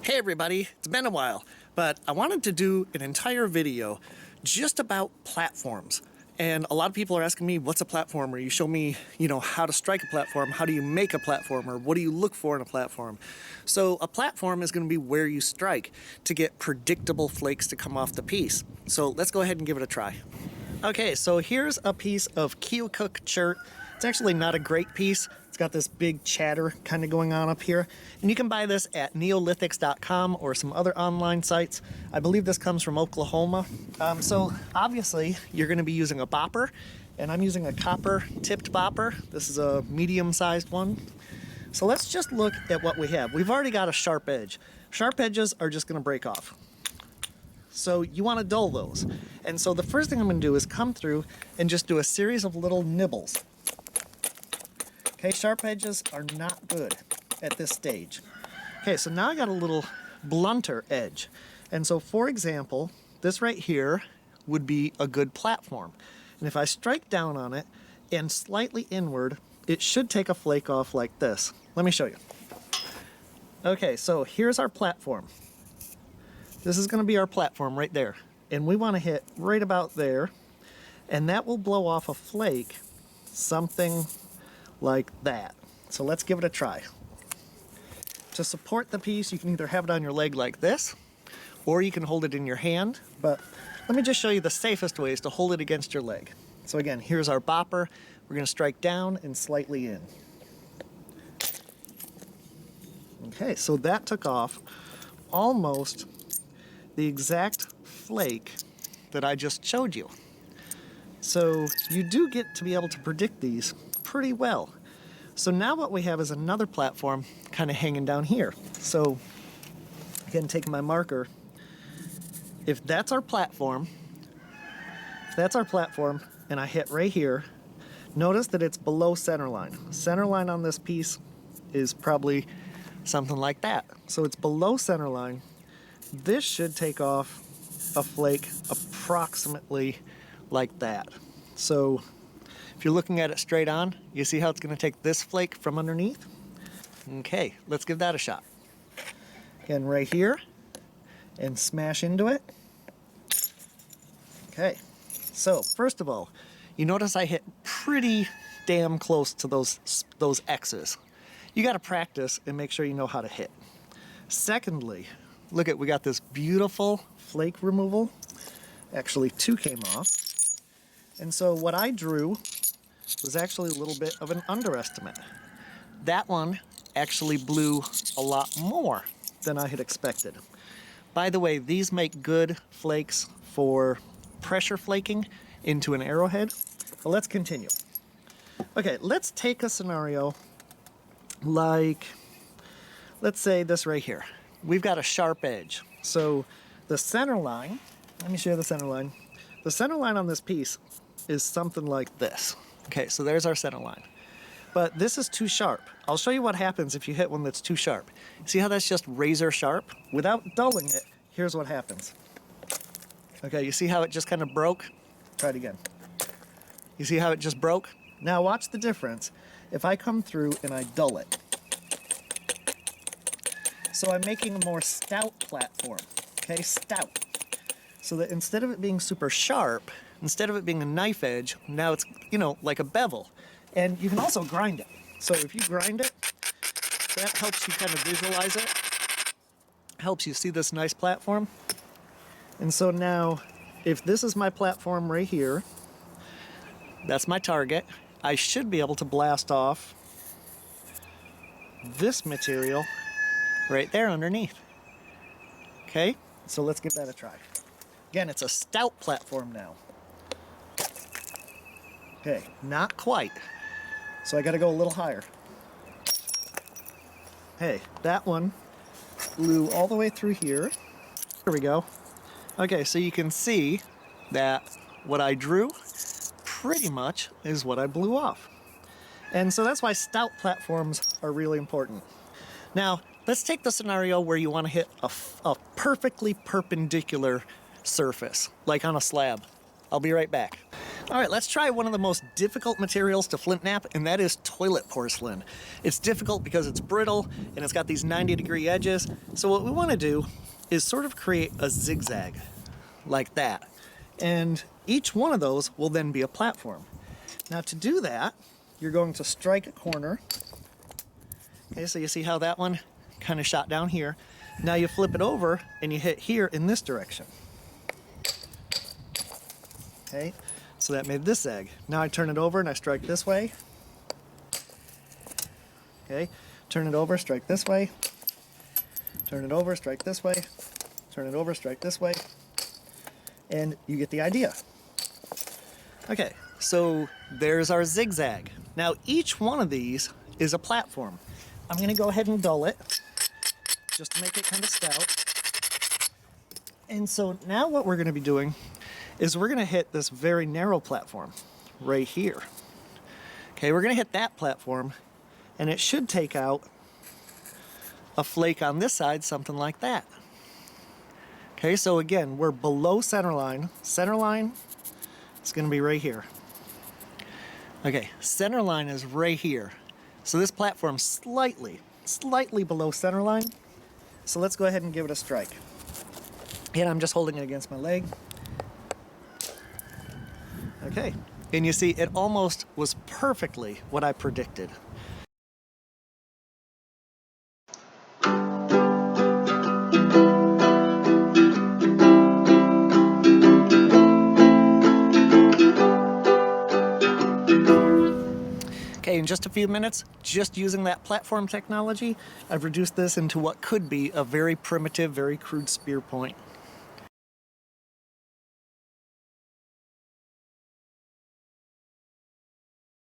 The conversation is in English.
Hey everybody, it's been a while, but I wanted to do an entire video just about platforms. And a lot of people are asking me, what's a platformer? You show me, how to strike a platform, how do you make a platformer, what do you look for in a platform? So a platform is going to be where you strike to get predictable flakes to come off the piece. So let's go ahead and give it a try. Okay, so here's a piece of keokuk chert. It's actually not a great piece. It's got this big chatter kind of going on up here. And you can buy this at neolithics.com or some other online sites. I believe this comes from Oklahoma. So obviously you're going to be using a bopper, and I'm using a copper tipped bopper. This is a medium-sized one. So let's just look at what we have. We've already got a sharp edge. Sharp edges are just going to break off. So you want to dull those. And so the first thing I'm going to do is come through and just do a series of little nibbles. Okay, sharp edges are not good at this stage. Okay, so now I got a little blunter edge. And so for example, this right here would be a good platform. And if I strike down on it and slightly inward, it should take a flake off like this. Let me show you. Okay, so here's our platform. This is going to be our platform right there. And we want to hit right about there. And that will blow off a flake, something like that. So let's give it a try. To support the piece, you can either have it on your leg like this, or you can hold it in your hand. But let me just show you the safest ways to hold it against your leg. So again, here's our bopper. We're going to strike down and slightly in. Okay, so that took off almost the exact flake that I just showed you. So you do get to be able to predict these pretty well. So now what we have is another platform kind of hanging down here. So again, taking my marker, if that's our platform, and I hit right here, notice that it's below center line. Center line on this piece is probably something like that. So it's below center line. This should take off a flake approximately like that. So if you're looking at it straight on, you see how it's going to take this flake from underneath? Okay, let's give that a shot. Again, right here, and smash into it. Okay, so first of all, you notice I hit pretty damn close to those X's. You got to practice and make sure you know how to hit. Secondly, look at, we got this beautiful flake removal. Actually, two came off. And so what I drew was actually a little bit of an underestimate. That one actually blew a lot more than I had expected. By the way, these make good flakes for pressure flaking into an arrowhead. But let's continue. Okay, let's take a scenario like, let's say this right here. We've got a sharp edge. So the center line, let me show you the center line. The center line on this piece is something like this. Okay, so there's our center line. But this is too sharp. I'll show you what happens if you hit one that's too sharp. See how that's just razor sharp? Without dulling it, here's what happens. Okay, you see how it just kind of broke? Try it again. You see how it just broke? Now watch the difference if I come through and I dull it. So I'm making a more stout platform, okay, stout. So that instead of it being super sharp, instead of it being a knife edge, now it's, like a bevel. And you can also grind it. So if you grind it, that helps you kind of visualize it, helps you see this nice platform. And so now, if this is my platform right here, that's my target, I should be able to blast off this material right there underneath. Okay, so let's give that a try. Again, it's a stout platform now. Okay, not quite. So I gotta go a little higher. Hey, that one blew all the way through here. There we go. Okay, so you can see that what I drew pretty much is what I blew off. And so that's why stout platforms are really important. Now, let's take the scenario where you want to hit a perfectly perpendicular surface, like on a slab. I'll be right back. All right, let's try one of the most difficult materials to flint knap, and that is toilet porcelain. It's difficult because it's brittle and it's got these 90-degree edges. So what we want to do is sort of create a zigzag like that. And each one of those will then be a platform. Now to do that, you're going to strike a corner. Okay, so you see how that one kind of shot down here. Now you flip it over and you hit here in this direction. Okay, so that made this zag. Now I turn it over and I strike this way. Okay, turn it over, strike this way. Turn it over, strike this way. Turn it over, strike this way. And you get the idea. Okay, so there's our zigzag. Now each one of these is a platform. I'm going to go ahead and dull it just to make it kind of stout. And so now what we're going to be doing is we're going to hit this very narrow platform right here. Okay, we're going to hit that platform and it should take out a flake on this side, something like that. Okay, so again, we're below center line. Center line is going to be right here. Okay, center line is right here. So this platform's slightly below center line. So let's go ahead and give it a strike. And I'm just holding it against my leg. Okay, and you see it almost was perfectly what I predicted. Okay, in just a few minutes, just using that platform technology, I've reduced this into what could be a very primitive, very crude spear point.